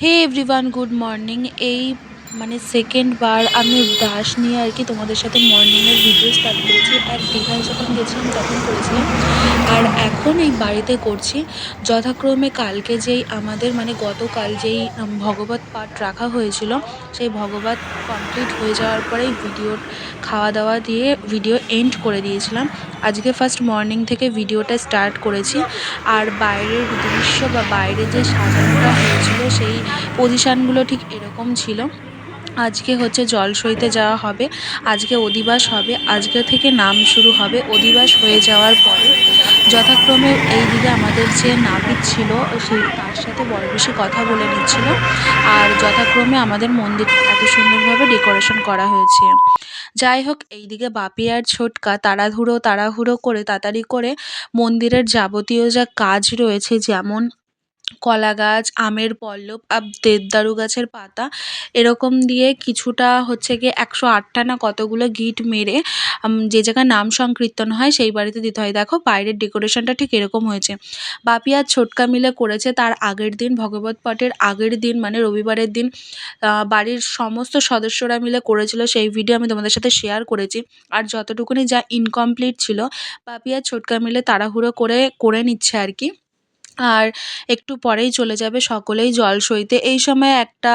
হে everyone, good morning. এই মানে second বার আমি ব্রাশ নিয়ে আর কি তোমাদের সাথে মর্নিংয়ের ভিডিও স্টার্ট করেছি। আর দীঘায় যখন গেছিলাম তখন করেছিলাম, আর এখন এই বাড়িতে করছি। যথাক্রমে কালকে যেই আমাদের মানে গতকাল যেই ভগবত পাঠ রাখা হয়েছিল, সেই ভগবত কমপ্লিট হয়ে যাওয়ার পরেই খাওয়া দাওয়া দিয়ে ভিডিও এন্ড করে দিয়েছিলাম। আজকে ফার্স্ট মর্নিং থেকে ভিডিওটা স্টার্ট করেছি। আর বাইরের দৃশ্য বা বাইরে যে সাজানোটা হয়েছিল সেই পজিশানগুলো ঠিক এরকম ছিল। আজকে হচ্ছে জলসইতে যাওয়া হবে, আজকে অধিবাস হবে, আজকে থেকে নাম শুরু হবে। অধিবাস হয়ে যাওয়ার পরে যথাক্রমে এই দিকে আমাদের যে নাপিত ছিল তার সাথে বড় বেশি কথা বলে নিচ্ছিল। আর যথাক্রমে আমাদের মন্দিরটা এত সুন্দরভাবে ডেকোরেশন করা হয়েছে। যাই হোক, এইদিকে বাপি আর ছোটকা তাড়াহুড়ো করে তাড়াতাড়ি করে মন্দিরের যাবতীয় যা কাজ রয়েছে, যেমন কলা গাছ, আমের পল্লব আর দেবদারু গাছের পাতা, এরকম দিয়ে কিছুটা হচ্ছে গিয়ে 108টা না কতগুলো গিট মেরে যে জায়গায় নাম সংকীর্তন হয় সেই বাড়িতে দিতে হয়। দেখো বাইরের ডেকোরেশনটা ঠিক এরকম হয়েছে। বাপি আর ছোটকা মিলে করেছে। তার আগের দিন, ভগবত পাঠের আগের দিন মানে রবিবারের দিন বাড়ির সমস্ত সদস্যরা মিলে করেছিল। সেই ভিডিও আমি তোমাদের সাথে শেয়ার করেছি। আর যতটুকুনি যা ইনকমপ্লিট ছিল বাপি আর ছোটকা মিলে তাড়াহুড়ো করে নিচ্ছে আর কি। আর একটু পরেই চলে যাবে সকলেই জল সইতে। এই সময় একটা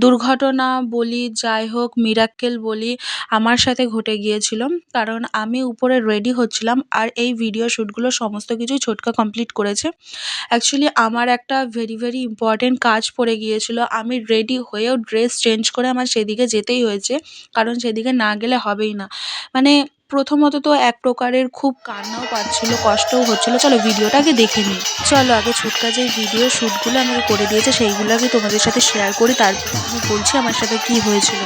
দুর্ঘটনা বলি, যাই হোক মিরাক্কেল বলি, আমার সাথে ঘটে গিয়েছিল। কারণ আমি উপরে রেডি হচ্ছিলাম আর এই ভিডিও শ্যুটগুলো সমস্ত কিছুই ছোটকা কমপ্লিট করেছে। অ্যাকচুয়ালি আমার একটা ভেরি ইম্পর্টেন্ট কাজ পড়ে গিয়েছিল। আমি রেডি হয়েও ড্রেস চেঞ্জ করে আমার সেদিকে যেতেই হয়েছে, কারণ সেদিকে না গেলে হবেই না। মানে প্রথমত তো এক প্রকারের খুব কান্নাও পাচ্ছিল, কষ্টও হচ্ছিল। চলো ভিডিওটা আগে দেখে নিই। চলো আগে ছোটকা যে ভিডিও শ্যুটগুলো আমাকে করে দিয়েছে সেইগুলো আগে তোমাদের সাথে শেয়ার করি, তারপর আমি বলছি আমার সাথে কি হয়েছিল।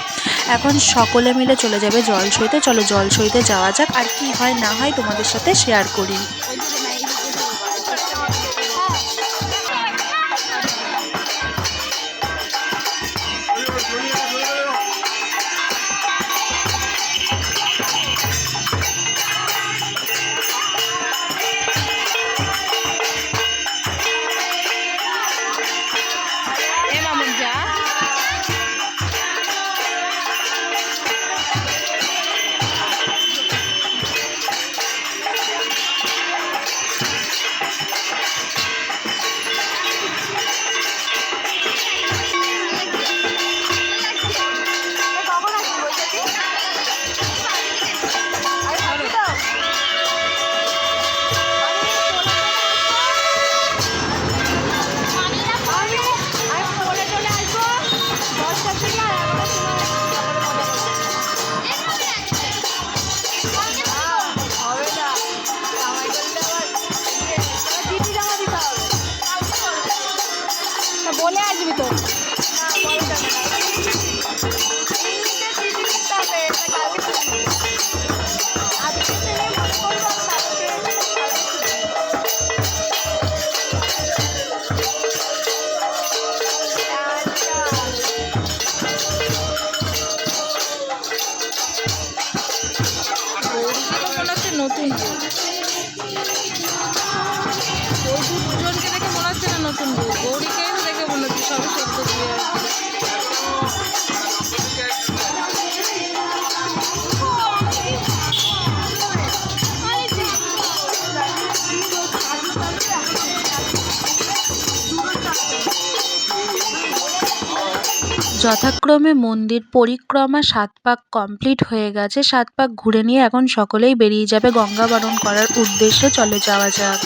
এখন সকলে মিলে চলে যাবে জল সইতে। চলো জল সইতে যাওয়া যাক, আর কি হয় না হয় তোমাদের সাথে শেয়ার করি। বলে আসবি তো। নতুন ওই দুজনকে দেখে মনে হচ্ছে না নতুন বউ, গৌরীকে দেখে মনে হচ্ছে সব শব্দ দিয়ে যথাক্রমে মন্দির পরিক্রমা 7 পাক কমপ্লিট হয়ে গেছে। 7 পাক ঘুরে নিয়ে এখন সকলেই বেরিয়ে যাবে গঙ্গা বরণ করার উদ্দেশ্যে। চলে যাওয়া যাক।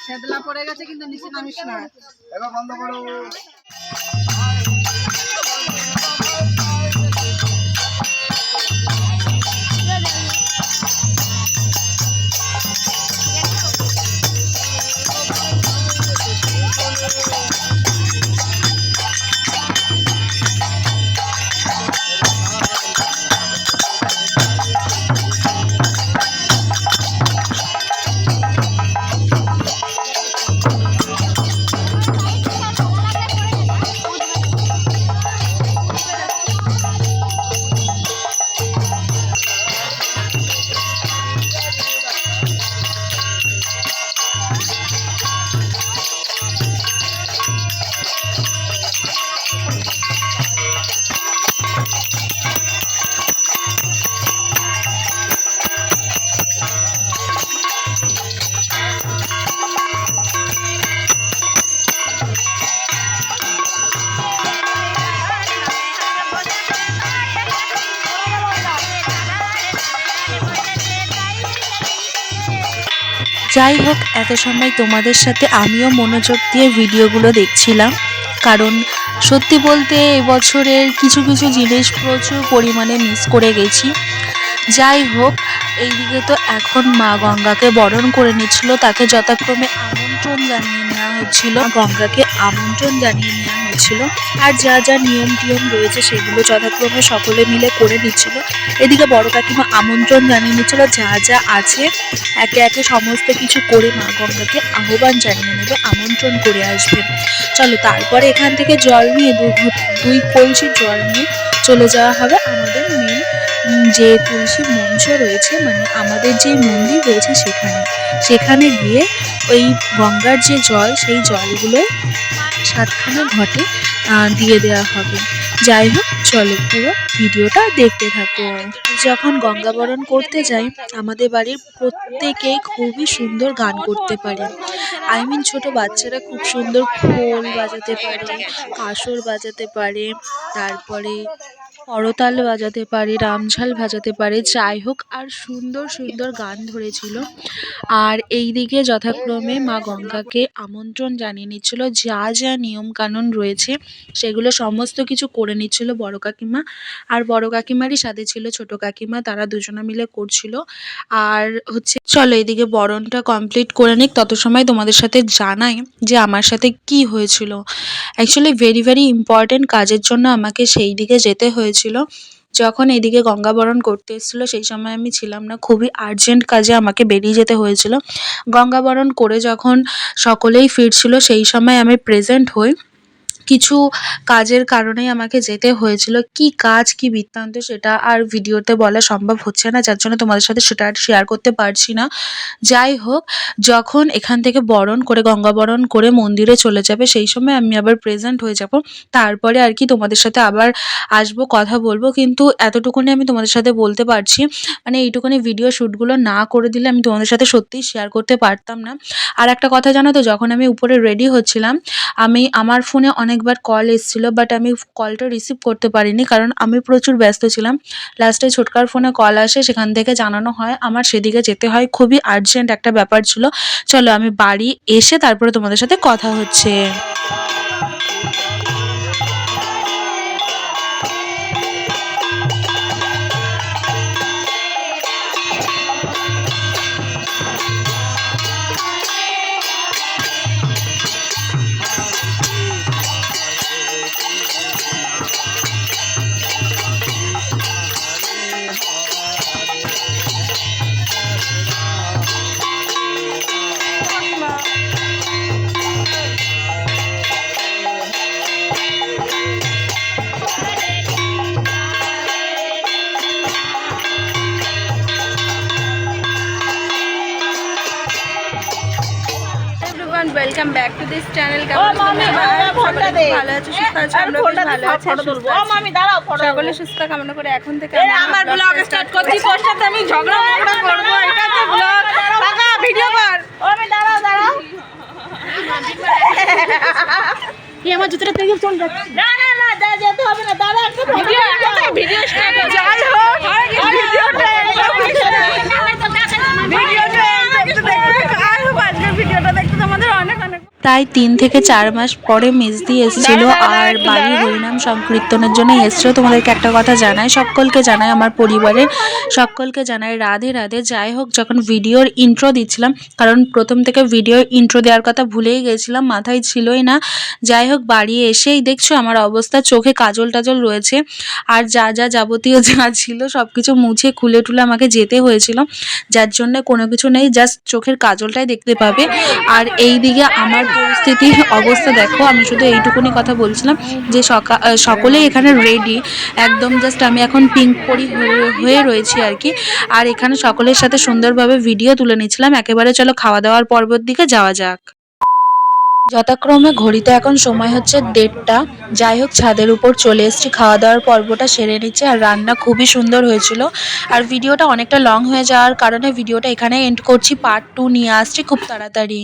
সেদলা পড়ে গেছে কিন্তু নিচে নামিস না। এবার বন্ধ করো। যাই হোক, এত সময় তোমাদের সাথে আমিও মনোযোগ দিয়ে ভিডিওগুলো দেখছিলাম, কারণ সত্যি বলতে এবছরের কিছু কিছু জিনিস প্রচুর পরিমাণে মিস করে গেছি। যাই হোক, এইদিকে তো এখন মা গঙ্গাকে বরণ করে নিচ্ছিল, তাকে যথাক্রমে আমন্ত্রণ জানিয়ে নেওয়া হচ্ছিল, গঙ্গাকে আমন্ত্রণ জানিয়ে নেওয়া হচ্ছিল, আর যা যা নিয়ম টিয়ম রয়েছে সেগুলো যথাক্রমে সকলে মিলে করে নিচ্ছিল। এদিকে বড় কাকিমা আমন্ত্রণ জানিয়ে নিচ্ছিল, যা যা আছে একে একে সমস্ত কিছু করে মা গঙ্গাকে আহ্বান জানিয়ে নেবে, আমন্ত্রণ করে আসবে। চলো, তারপরে এখান থেকে জল নিয়ে দুই কলসি জল নিয়ে চলে যাওয়া হবে আমাদের মেন যে তুলসী মঞ্চ রয়েছে, মানে আমাদের যে মন্দির রয়েছে সেখানে গিয়ে ওই গঙ্গার যে জল, সেই জলগুলো 7খানা ঘটে দিয়ে দেওয়া হবে। যাই হোক, চলো পুরো ভিডিওটা দেখতে থাকো। যখন গঙ্গা বরণ করতে যাই, আমাদের বাড়ির প্রত্যেকেই খুবই সুন্দর গান করতে পারে। ছোট বাচ্চারা খুব সুন্দর খোল বাজাতে পারে, কাসর বাজাতে পারে, তারপরে করতাল বাজাতে পারে, রামঝাল বাজাতে পারে। যাই হোক, আর সুন্দর সুন্দর গান ধরেছিল। আর এইদিকে যথাক্রমে মা গঙ্গাকে আমন্ত্রণ জানিয়ে নিচ্ছিল, যা যা নিয়ম কানুন রয়েছে সেগুলো সমস্ত কিছু করে নিচ্ছিল বড় কাকিমা। আর বড় কাকিমারই সাথে ছিল ছোট কাকিমা, তারা দুজনে মিলে করছিল। আর হচ্ছে, চলো এদিকে বরণটা কমপ্লিট করে নিক, তত সময় তোমাদের সাথে জানাই যে আমার সাথে কি হয়েছিল। অ্যাকচুয়ালি ভেরি ভেরি ইম্পর্টেন্ট কাজের জন্য আমাকে সেই দিকে যেতে হয়েছিল। যখন এদিকে গঙ্গা বরণ করতে এসেছিলো সেই সময় আমি ছিলাম না, খুবই আর্জেন্ট কাজে আমাকে বেরিয়ে যেতে হয়েছিল। গঙ্গা বরণ করে যখন সকলেই ফিরছিল সেই সময় আমি প্রেজেন্ট হই। কিছু কাজের কারণেই আমাকে যেতে হয়েছিল। কি কাজ, কি বৃত্তান্ত সেটা আর ভিডিওতে বলা সম্ভব হচ্ছে না, যার জন্য তোমাদের সাথে সেটা আর শেয়ার করতে পারছি না। যাই হোক, যখন এখান থেকে বরণ করে গঙ্গা বরণ করে মন্দিরে চলে যাবে সেই সময় আমি আবার প্রেজেন্ট হয়ে যাব। তারপরে আর কি তোমাদের সাথে আবার আসবো, কথা বলবো। কিন্তু এতটুকুনি আমি তোমাদের সাথে বলতে পারছি, মানে এইটুকুনি ভিডিও শ্যুটগুলো না করে দিলে আমি তোমাদের সাথে সত্যিই শেয়ার করতে পারতাম না। আর একটা কথা জানো তো, যখন আমি উপরে রেডি হচ্ছিলাম, আমার ফোনে অনেক অনেকবার কল এসেছিলো, বাট আমি কলটা রিসিভ করতে পারিনি কারণ আমি প্রচুর ব্যস্ত ছিলাম। লাস্টে ছোটকার ফোনে কল আসে, সেখান থেকে জানানো হয় আমার সেদিকে যেতে হয়, খুবই আর্জেন্ট একটা ব্যাপার ছিল। চলো আমি বাড়ি এসে তারপরে তোমাদের সাথে কথা হচ্ছে। Welcome back to this channel. কেমন ভালো আছো, সুস্থ আছো? আমরা বেশ ভালো আছি, সুস্থ আছি। সকলে সুস্থ কামনা করে এখন থেকে আমার ব্লগ স্টার্ট করছি। তোর সাথে আমি ঝগড়া করব, এটা তো ব্লগ। কাকা ভিডিও কর। ও আমি দাঁড়াও কি আমার জুতোটা থেকে চল না না না যেতে হবে না, দাঁড়া একটা ভিডিও স্টার্ট যাই হোক ভিডিওটা প্রায় 3 থেকে 4 মাস পরে মেজদি এসেছিল আর বাড়ির হরিনাম সংকীর্তনের জন্য এসেছিল। তোমাদেরকে একটা কথা জানাই, সকলকে জানাই, আমার পরিবারের সকলকে জানাই রাধে রাধে। যাই হোক, যখন ভিডিওর ইন্ট্রো দিচ্ছিলাম, কারণ প্রথম থেকে ভিডিওর ইন্ট্রো দেওয়ার কথা ভুলেই গেছিলাম, মাথায় ছিলই না। যাই হোক, বাড়ি এসেই দেখছো আমার অবস্থা, চোখে কাজল টাজল রয়েছে আর যা যা যাবতীয় যা ছিল সব কিছু মুছে খুলে টুলে আমাকে যেতে হয়েছিল, যার জন্য কোনো কিছু নেই, জাস্ট চোখের কাজলটাই দেখতে পাবে। আর এই দিকে আমার পরিস্থিতি অবস্থা দেখো, আমি শুধু এইটুকুনি কথা বলছিলাম যে সকলেই এখানে রেডি একদম, জাস্ট আমি এখন পিঙ্ক পরি হয়ে রয়েছি আর কি। আর এখানে সকলের সাথে সুন্দরভাবে ভিডিও তুলে নিচ্ছিলাম। একেবারে চলো খাওয়া দাওয়ার পর্বর দিকে যাওয়া যাক। যথাক্রমে ঘড়িতে এখন সময় হচ্ছে 1:30টা। যাই হোক, ছাদের উপর চলে এসেছি, খাওয়া দাওয়ার পর্বটা সেরে নিচ্ছে। আর রান্না খুবই সুন্দর হয়েছিল। আর ভিডিওটা অনেকটা লং হয়ে যাওয়ার কারণে ভিডিওটা এখানে এন্ড করছি, পার্ট 2 নিয়ে আসছি খুব তাড়াতাড়ি।